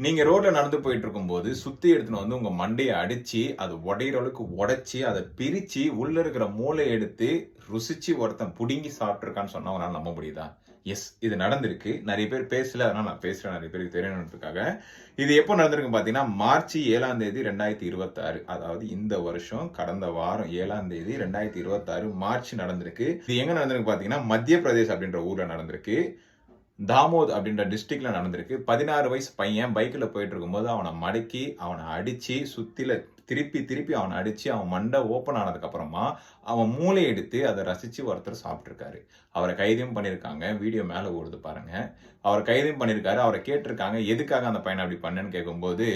நீங்க ரோட்ல நடந்து போயிட்டு இருக்கும்போது சுத்தி எடுத்துன்னு வந்து உங்க மண்டைய அடிச்சு அது உடையிற அளவுக்கு உடைச்சு அதை பிரிச்சு உள்ள இருக்கிற மூளையை எடுத்து ருசிச்சு ஒருத்தன் புடுங்கி சாப்பிட்டுருக்கான்னு சொன்னா உங்களால நம்ப முடியுதா? எஸ், இது நடந்திருக்கு. நிறைய பேர் பேசல, அதனால நான் பேசுறேன், நிறைய பேருக்கு தெரியணுன்றதுக்காக. இது எப்போ நடந்திருக்கு பாத்தீங்கன்னா மார்ச் 7ஆம் தேதி 2026, அதாவது இந்த வருஷம் கடந்த வாரம் 7ஆம் தேதி 2026 மார்ச் நடந்திருக்கு. இது எங்க நடந்திருக்கு பாத்தீங்கன்னா மத்திய பிரதேஷ் அப்படின்ற ஊர்ல நடந்திருக்கு. தாமோத் அப்படின்ற டிஸ்ட்ரிக்ட்ல நடந்திருக்கு. 16 வயசு பையன் பைக்ல போயிட்டு இருக்கும்போது அவனை மடக்கி அவனை அடிச்சு சுத்தில திருப்பி திருப்பி அவனை அடிச்சு அவன் மண்டை ஓப்பன் ஆனதுக்கு அப்புறமா அவன் மூளை எடுத்து அதை ரசிச்சு ஒருத்தர் சாப்பிட்டுருக்காரு. அவரை கைதும் பண்ணியிருக்காங்க. வீடியோ மேல ஓடுது பாருங்க. அவர் கைதும் பண்ணியிருக்காரு. அவரை கேட்டிருக்காங்க எதுக்காக அந்த பையனை அப்படி பண்ணேன்னு கேட்கும்போது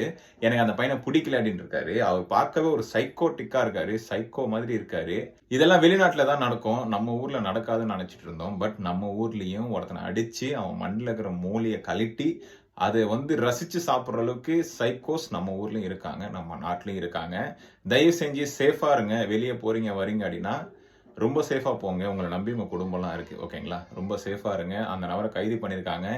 எனக்கு அந்த பையனை பிடிக்கல அப்படின்னு இருக்காரு. அவர் பார்க்கவே ஒரு சைக்கோட்டிக்கா இருக்காரு. சைக்கோ மாதிரி இருக்காரு. இதெல்லாம் வெளிநாட்டுல தான் நடக்கும். நம்ம ஊர்ல நடக்காதுன்னு நினைச்சிட்டு இருந்தோம். பட் நம்ம ஊர்லயும் ஒருத்தனை அடிச்சு அவன் மண்ணில் இருக்கிற மூளையை கழட்டி அதை ரசிச்சு சாப்பிடுற அளவுக்கு சைக்கோஸ் நம்ம ஊர்லயும் இருக்காங்க, நம்ம நாட்டிலயும் இருக்காங்க. தயவு செஞ்சு சேஃபா இருங்க. வெளியே போறீங்க வரீங்க அப்படின்னா ரொம்ப சேஃபா போங்க. உங்களை நம்பி உங்க குடும்பம்லாம் இருக்கு. ஓகேங்களா? ரொம்ப சேஃபா இருங்க. அந்த நபரை கைது பண்ணியிருக்காங்க.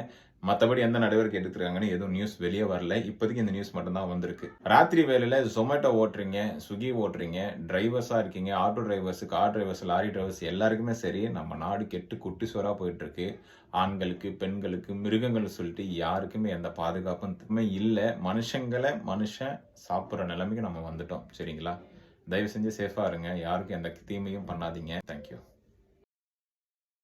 மத்தபடி எந்த நடவடிக்கை எடுத்துருக்காங்கன்னு எதுவும் நியூஸ் வெளியே வரல. இப்போதைக்கு இந்த நியூஸ் மட்டும் தான் வந்திருக்கு. ராத்திரி வேலையில Zomato ஓட்டுறீங்க, Swiggy ஓட்டுறீங்க, டிரைவர்ஸா இருக்கீங்க, auto drivers, car drivers, lorry drivers எல்லாருக்குமே சரி, நம்ம நாடு கெட்டு குட்டி சுவரா போயிட்டு இருக்கு. ஆண்களுக்கு, பெண்களுக்கு, மிருகங்கள் சொல்லிட்டு யாருக்குமே எந்த பாதுகாப்புமே இல்ல. மனுஷங்களை மனுஷன் சாப்பிடுற நிலைமைக்கு நம்ம வந்துட்டோம். சரிங்களா? தயவு செஞ்சு சேஃபா இருங்க. யாருக்கும் எந்த தீமையும் பண்ணாதீங்க. தேங்க்யூ.